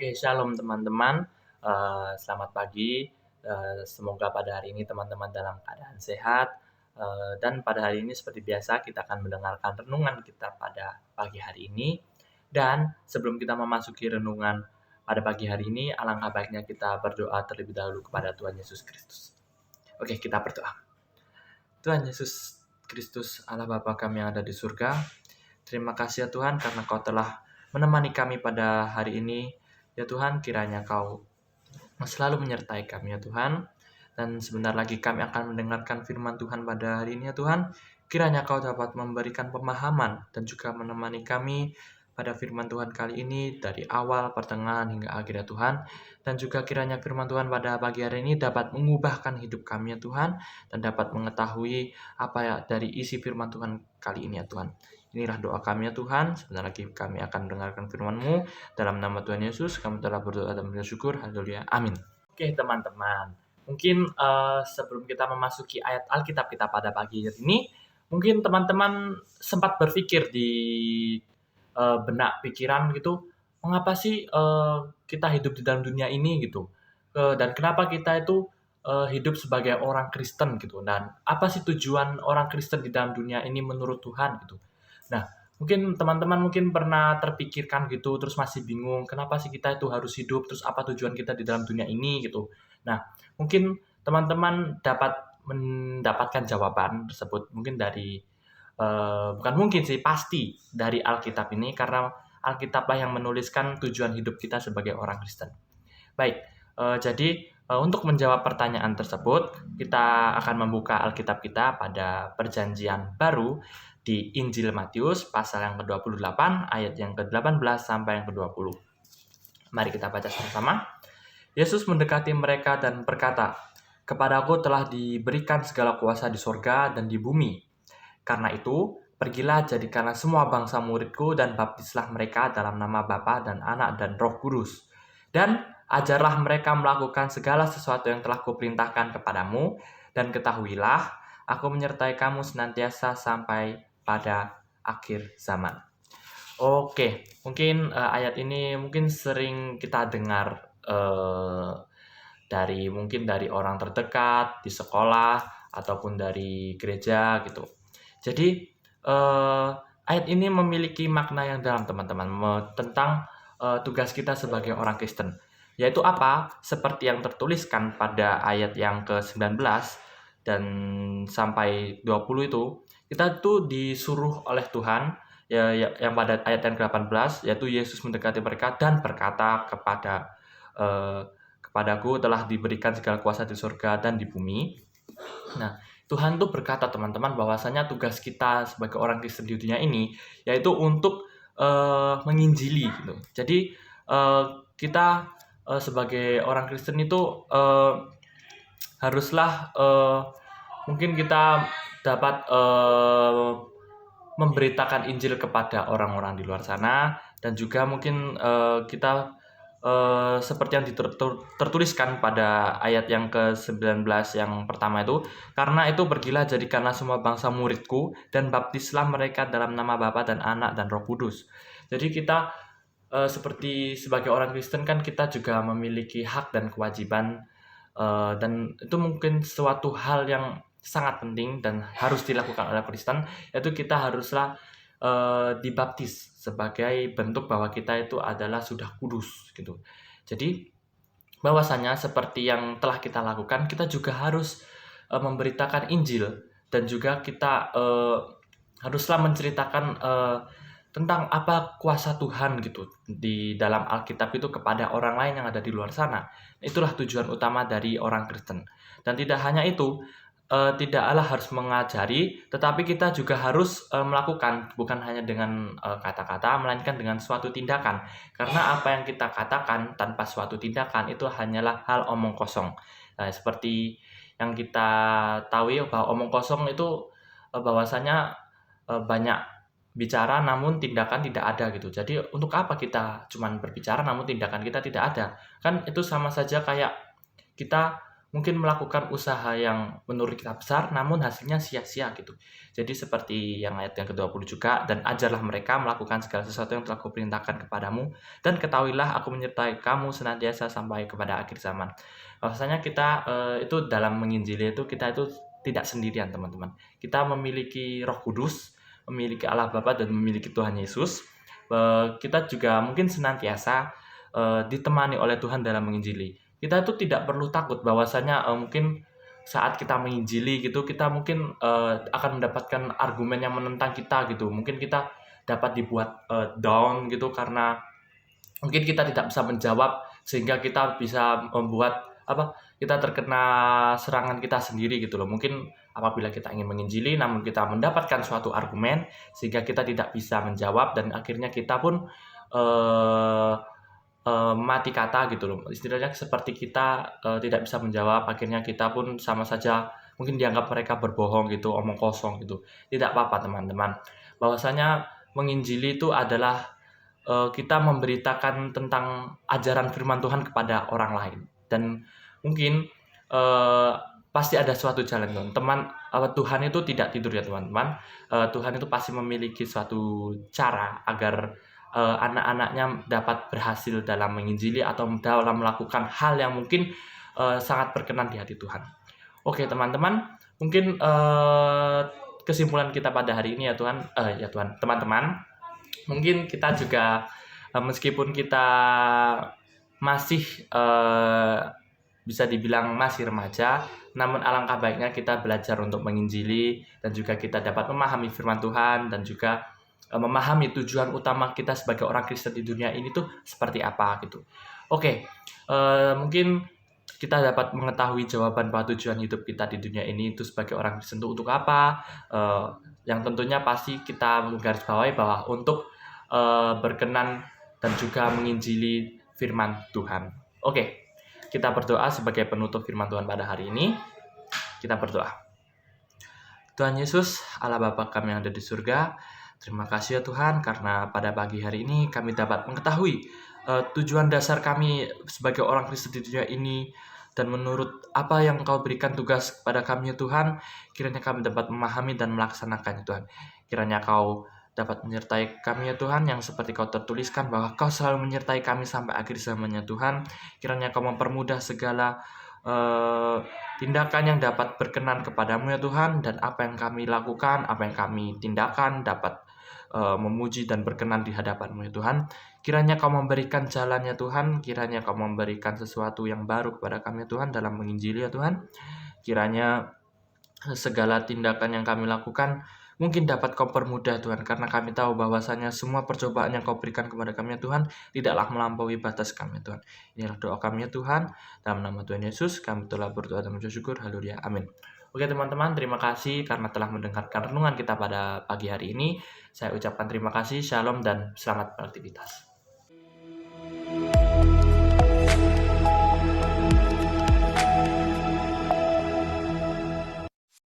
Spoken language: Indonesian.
Oke, shalom teman-teman. Selamat pagi. Semoga pada hari ini teman-teman dalam keadaan sehat. Dan pada hari ini seperti biasa kita akan mendengarkan renungan kita pada pagi hari ini. Dan sebelum kita memasuki renungan pada pagi hari ini, alangkah baiknya kita berdoa terlebih dahulu kepada Tuhan Yesus Kristus. Oke, kita berdoa. Tuhan Yesus Kristus, Allah Bapa kami yang ada di surga, terima kasih ya Tuhan karena Kau telah menemani kami pada hari ini. Ya Tuhan, kiranya Kau selalu menyertai kami ya Tuhan. Dan sebentar lagi kami akan mendengarkan firman Tuhan pada hari ini ya Tuhan. Kiranya Kau dapat memberikan pemahaman dan juga menemani kami pada firman Tuhan kali ini dari awal, pertengahan, hingga akhir ya Tuhan. Dan juga kiranya firman Tuhan pada pagi hari ini dapat mengubahkan hidup kami ya Tuhan. Dan dapat mengetahui apa ya dari isi firman Tuhan kali ini ya Tuhan. Inilah doa kami ya Tuhan. Sebentar lagi kami akan mendengarkan firman-Mu. Dalam nama Tuhan Yesus, kami telah berdoa dan bersyukur. Haleluya. Amin. Oke teman-teman. Mungkin sebelum kita memasuki ayat Alkitab kita pada pagi ini, mungkin teman-teman sempat berpikir di benak pikiran gitu, mengapa sih kita hidup di dalam dunia ini gitu, dan kenapa kita itu hidup sebagai orang Kristen gitu, dan apa sih tujuan orang Kristen di dalam dunia ini menurut Tuhan gitu. Nah, mungkin teman-teman mungkin pernah terpikirkan gitu, terus masih bingung kenapa sih kita itu harus hidup, terus apa tujuan kita di dalam dunia ini gitu. Nah, mungkin teman-teman dapat mendapatkan jawaban tersebut mungkin dari bukan mungkin sih, pasti dari Alkitab ini, karena Alkitablah yang menuliskan tujuan hidup kita sebagai orang Kristen. Baik, jadi untuk menjawab pertanyaan tersebut, kita akan membuka Alkitab kita pada Perjanjian Baru di Injil Matius pasal yang ke-28 ayat yang ke-18 sampai yang ke-20. Mari kita baca sama-sama. Yesus mendekati mereka dan berkata, "Kepadaku telah diberikan segala kuasa di sorga dan di bumi. Karena itu, pergilah jadikanlah semua bangsa muridku dan baptislah mereka dalam nama Bapa dan Anak dan Roh Kudus. Dan ajarlah mereka melakukan segala sesuatu yang telah kuperintahkan kepadamu, dan ketahuilah, aku menyertai kamu senantiasa sampai pada akhir zaman." Oke, mungkin ayat ini mungkin sering kita dengar dari orang terdekat, di sekolah, ataupun dari gereja gitu. Jadi ayat ini memiliki makna yang dalam teman-teman tentang tugas kita sebagai orang Kristen. Yaitu apa? Seperti yang tertuliskan pada ayat yang ke-19 dan sampai 20 itu, kita tuh disuruh oleh Tuhan yang pada ayat yang ke-18, yaitu Yesus mendekati mereka dan berkata kepadaku telah diberikan segala kuasa di surga dan di bumi. Nah, Tuhan tuh berkata teman-teman bahwasanya tugas kita sebagai orang Kristen di dunia ini yaitu untuk menginjili gitu. Jadi kita sebagai orang Kristen itu haruslah mungkin kita dapat memberitakan Injil kepada orang-orang di luar sana, dan juga mungkin kita seperti yang tertuliskan pada ayat yang ke-19 yang pertama itu, karena itu pergilah jadikanlah semua bangsa muridku dan baptislah mereka dalam nama Bapa dan Anak dan Roh Kudus. Jadi kita seperti sebagai orang Kristen kan kita juga memiliki hak dan kewajiban, dan itu mungkin suatu hal yang sangat penting dan harus dilakukan oleh Kristen, yaitu kita haruslah dibaptis sebagai bentuk bahwa kita itu adalah sudah kudus gitu. Jadi bahwasanya seperti yang telah kita lakukan, kita juga harus memberitakan Injil, dan juga kita haruslah menceritakan tentang apa kuasa Tuhan gitu di dalam Alkitab itu kepada orang lain yang ada di luar sana. Itulah tujuan utama dari orang Kristen. Dan tidak hanya itu, tidaklah harus mengajari, tetapi kita juga harus melakukan, bukan hanya dengan kata-kata, melainkan dengan suatu tindakan. Karena apa yang kita katakan tanpa suatu tindakan itu hanyalah hal omong kosong. Nah, seperti yang kita tahu ya, bahwa omong kosong itu bahwasanya banyak bicara namun tindakan tidak ada gitu. Jadi untuk apa kita cuman berbicara namun tindakan kita tidak ada? Kan itu sama saja kayak kita mungkin melakukan usaha yang menurut kita besar, namun hasilnya sia-sia gitu. Jadi seperti yang ayat yang ke-20 juga, dan ajarlah mereka melakukan segala sesuatu yang telah kuperintahkan kepadamu, dan ketahuilah aku menyertai kamu senantiasa sampai kepada akhir zaman. Bahwasanya kita itu dalam menginjili itu kita itu tidak sendirian teman-teman. Kita memiliki Roh Kudus, memiliki Allah Bapa dan memiliki Tuhan Yesus. Kita juga mungkin senantiasa ditemani oleh Tuhan dalam menginjili. Kita itu tidak perlu takut bahwasanya mungkin saat kita menginjili gitu kita mungkin akan mendapatkan argumen yang menentang kita gitu. Mungkin kita dapat dibuat down gitu karena mungkin kita tidak bisa menjawab sehingga kita bisa membuat kita terkena serangan kita sendiri gitu loh. Mungkin apabila kita ingin menginjili namun kita mendapatkan suatu argumen sehingga kita tidak bisa menjawab dan akhirnya kita pun eh, mati kata gitu loh. Istilahnya seperti kita tidak bisa menjawab, akhirnya kita pun sama saja mungkin dianggap mereka berbohong gitu, omong kosong gitu. Tidak apa-apa teman-teman. Bahwasanya menginjili itu adalah kita memberitakan tentang ajaran firman Tuhan kepada orang lain. Dan mungkin pasti ada suatu jalan teman. Tuhan itu tidak tidur ya teman-teman. Tuhan itu pasti memiliki suatu cara agar anak-anaknya dapat berhasil dalam menginjili atau dalam melakukan hal yang mungkin sangat berkenan di hati Tuhan. Oke teman-teman, mungkin kesimpulan kita pada hari ini ya Tuhan, teman-teman, mungkin kita juga meskipun kita masih bisa dibilang masih remaja, namun alangkah baiknya kita belajar untuk menginjili dan juga kita dapat memahami firman Tuhan dan juga memahami tujuan utama kita sebagai orang Kristen di dunia ini tuh seperti apa gitu. Oke, mungkin kita dapat mengetahui jawaban bahwa tujuan hidup kita di dunia ini itu sebagai orang Kristen itu untuk apa. Yang tentunya pasti kita menggarisbawahi bahwa untuk berkenan dan juga menginjili firman Tuhan. Oke, kita berdoa sebagai penutup firman Tuhan pada hari ini. Kita berdoa. Tuhan Yesus, Allah Bapa kami yang ada di surga, terima kasih ya Tuhan karena pada pagi hari ini kami dapat mengetahui tujuan dasar kami sebagai orang Kristen di dunia ini, dan menurut apa yang Kau berikan tugas kepada kami ya Tuhan, kiranya kami dapat memahami dan melaksanakannya Tuhan. Kiranya Kau dapat menyertai kami ya Tuhan, yang seperti Kau tertuliskan bahwa Kau selalu menyertai kami sampai akhir zamannya Tuhan. Kiranya Kau mempermudah segala tindakan yang dapat berkenan kepadamu ya Tuhan, dan apa yang kami lakukan, apa yang kami tindakan dapat memuji dan berkenan di hadapan-Mu ya Tuhan. Kiranya Kau memberikan jalannya Tuhan, kiranya Kau memberikan sesuatu yang baru kepada kami ya Tuhan dalam menginjili ya Tuhan. Kiranya segala tindakan yang kami lakukan mungkin dapat Kau permudah Tuhan, karena kami tahu bahwasanya semua percobaan yang Kau berikan kepada kami ya Tuhan tidaklah melampaui batas kami ya Tuhan. Inilah doa kami ya Tuhan, dalam nama Tuhan Yesus kami telah berdoa dan mengucap syukur. Haleluya, amin. Oke teman-teman, terima kasih karena telah mendengarkan renungan kita pada pagi hari ini. Saya ucapkan terima kasih, shalom dan selamat beraktivitas.